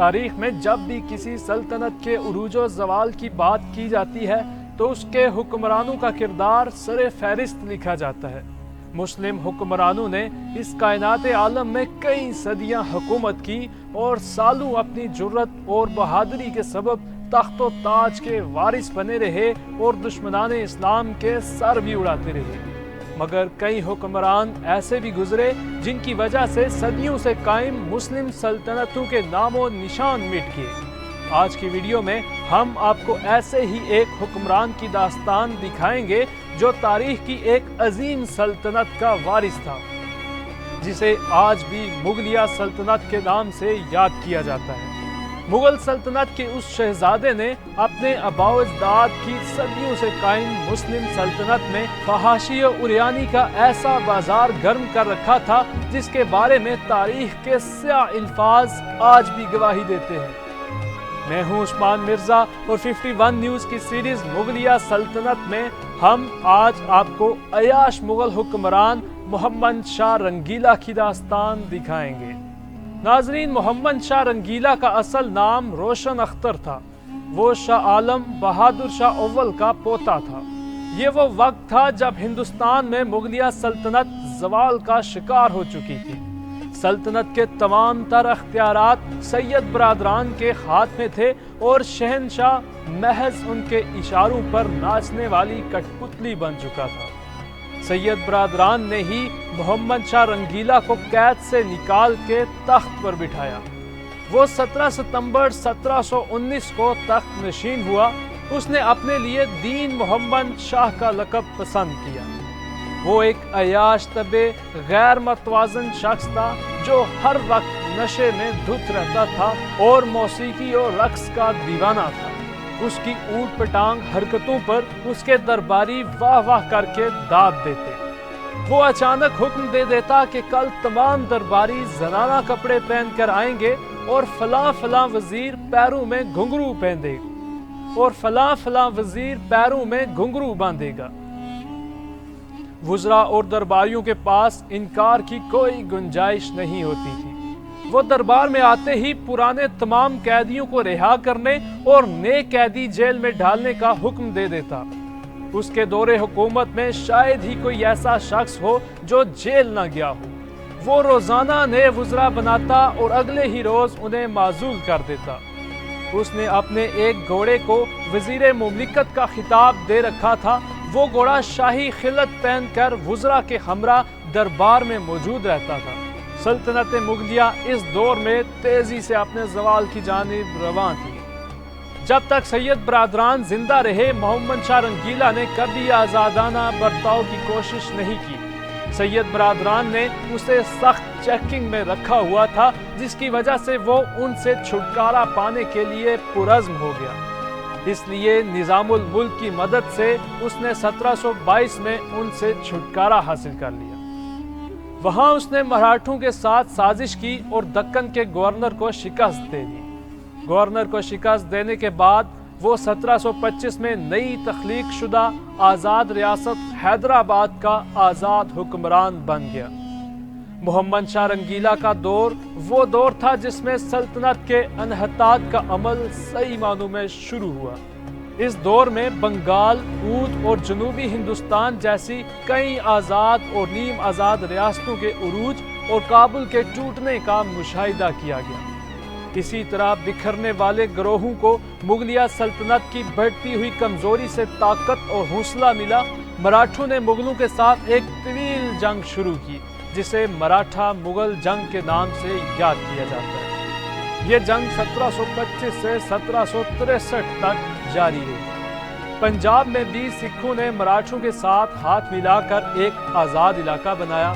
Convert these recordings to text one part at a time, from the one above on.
تاریخ میں جب بھی کسی سلطنت کے عروج و زوال کی بات کی جاتی ہے تو اس کے حکمرانوں کا کردار سر فہرست لکھا جاتا ہے۔ مسلم حکمرانوں نے اس کائنات عالم میں کئی صدیاں حکومت کی اور سالوں اپنی جرت اور بہادری کے سبب تخت و تاج کے وارث بنے رہے اور دشمنان اسلام کے سر بھی اڑاتے رہے، مگر کئی حکمران ایسے بھی گزرے جن کی وجہ سے صدیوں سے قائم مسلم سلطنتوں کے نام و نشان مٹ گئے۔ آج کی ویڈیو میں ہم آپ کو ایسے ہی ایک حکمران کی داستان دکھائیں گے جو تاریخ کی ایک عظیم سلطنت کا وارث تھا، جسے آج بھی مغلیہ سلطنت کے نام سے یاد کیا جاتا ہے۔ مغل سلطنت کے اس شہزادے نے اپنے آباء و اجداد کی صدیوں سے قائم مسلم سلطنت میں فحاشی و عریانی کا ایسا بازار گرم کر رکھا تھا جس کے بارے میں تاریخ کے سیاہ الفاظ آج بھی گواہی دیتے ہیں۔ میں ہوں عثمان مرزا اور 51 نیوز کی سیریز مغلیہ سلطنت میں ہم آج آپ کو عیاش مغل حکمران محمد شاہ رنگیلا کی داستان دکھائیں گے۔ ناظرین، محمد شاہ رنگیلا کا اصل نام روشن اختر تھا۔ وہ شاہ عالم بہادر شاہ اول کا پوتا تھا۔ یہ وہ وقت تھا جب ہندوستان میں مغلیہ سلطنت زوال کا شکار ہو چکی تھی۔ سلطنت کے تمام تر اختیارات سید برادران کے ہاتھ میں تھے اور شہنشاہ محض ان کے اشاروں پر ناچنے والی کٹ پتلی بن چکا تھا۔ سید برادران نے ہی محمد شاہ رنگیلا کو قید سے نکال کے تخت پر بٹھایا۔ وہ 17 ستمبر 1719 کو تخت نشین ہوا۔ اس نے اپنے لیے دین محمد شاہ کا لقب پسند کیا۔ وہ ایک عیاش طبع غیر متوازن شخص تھا جو ہر وقت نشے میں دھت رہتا تھا اور موسیقی اور رقص کا دیوانہ تھا۔ اس کی اوٹ پٹانگ حرکتوں پر اس کے درباری واہ واہ کر کے داد دیتے۔ وہ اچانک حکم دے دیتا کہ کل تمام درباری زنانہ کپڑے پہن کر آئیں گے اور فلاں فلاں وزیر پیروں میں گھنگرو پہنے گا اور فلاں فلاں وزیر پیروں میں گھنگرو باندھے گا۔ وزراء اور درباریوں کے پاس انکار کی کوئی گنجائش نہیں ہوتی تھی۔ وہ دربار میں آتے ہی پرانے تمام قیدیوں کو رہا کرنے اور نئے قیدی جیل میں ڈالنے کا حکم دے دیتا۔ اس کے دور حکومت میں شاید ہی کوئی ایسا شخص ہو جو جیل نہ گیا ہو۔ وہ روزانہ نئے وزراء بناتا اور اگلے ہی روز انہیں معزول کر دیتا۔ اس نے اپنے ایک گھوڑے کو وزیر مملکت کا خطاب دے رکھا تھا۔ وہ گھوڑا شاہی خلعت پہن کر وزراء کے ہمراہ دربار میں موجود رہتا تھا۔ سلطنت مغلیہ اس دور میں تیزی سے اپنے زوال کی جانب رواں تھی۔ جب تک سید برادران زندہ رہے، محمد شاہ رنگیلا نے کبھی آزادانہ برتاؤ کی کوشش نہیں کی۔ سید برادران نے اسے سخت چیکنگ میں رکھا ہوا تھا، جس کی وجہ سے وہ ان سے چھٹکارا پانے کے لیے پرعزم ہو گیا۔ اس لیے نظام الملک کی مدد سے اس نے 1722 میں ان سے چھٹکارا حاصل کر لیا۔ وہاں اس نے مراٹھوں کے ساتھ سازش کی اور دکن کے گورنر کو شکست دے دی۔ گورنر کو شکست دینے کے بعد وہ 1725 میں نئی تخلیق شدہ آزاد ریاست حیدرآباد کا آزاد حکمران بن گیا۔ محمد شاہ رنگیلا کا دور وہ دور تھا جس میں سلطنت کے انحطاط کا عمل صحیح معنوں میں شروع ہوا۔ اس دور میں بنگال، اودھ اور جنوبی ہندوستان جیسی کئی آزاد اور نیم آزاد ریاستوں کے عروج اور کابل کے ٹوٹنے کا مشاہدہ کیا گیا۔ اسی طرح بکھرنے والے گروہوں کو مغلیہ سلطنت کی بڑھتی ہوئی کمزوری سے طاقت اور حوصلہ ملا۔ مراٹھوں نے مغلوں کے ساتھ ایک طویل جنگ شروع کی جسے مراٹھا مغل جنگ کے نام سے یاد کیا جاتا ہے۔ یہ جنگ 1725 سے 1763 تک جاری رہی۔ پنجاب میں بھی سکھوں نے مراٹھوں کے ساتھ ہاتھ ملا کر ایک آزاد علاقہ بنایا۔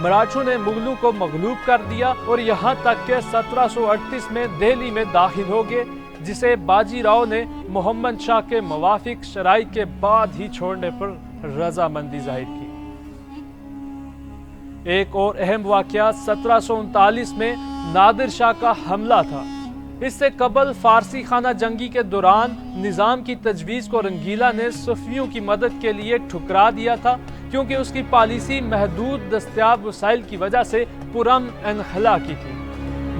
مراٹھوں نے مغلوں کو مغلوب کر دیا اور یہاں تک کہ 1738 میں دہلی میں داخل ہو گئے، جسے باجی راؤ نے محمد شاہ کے موافق شرائط کے بعد ہی چھوڑنے پر رضامندی ظاہر کی۔ ایک اور اہم واقعہ 1739 میں نادر شاہ کا حملہ تھا۔ اس سے قبل فارسی خانہ جنگی کے دوران نظام کی تجویز کو رنگیلا نے صفویوں کی مدد کے لیے ٹھکرا دیا تھا، کیونکہ اس کی پالیسی محدود دستیاب وسائل کی وجہ سے پرامن انخلا کی تھی۔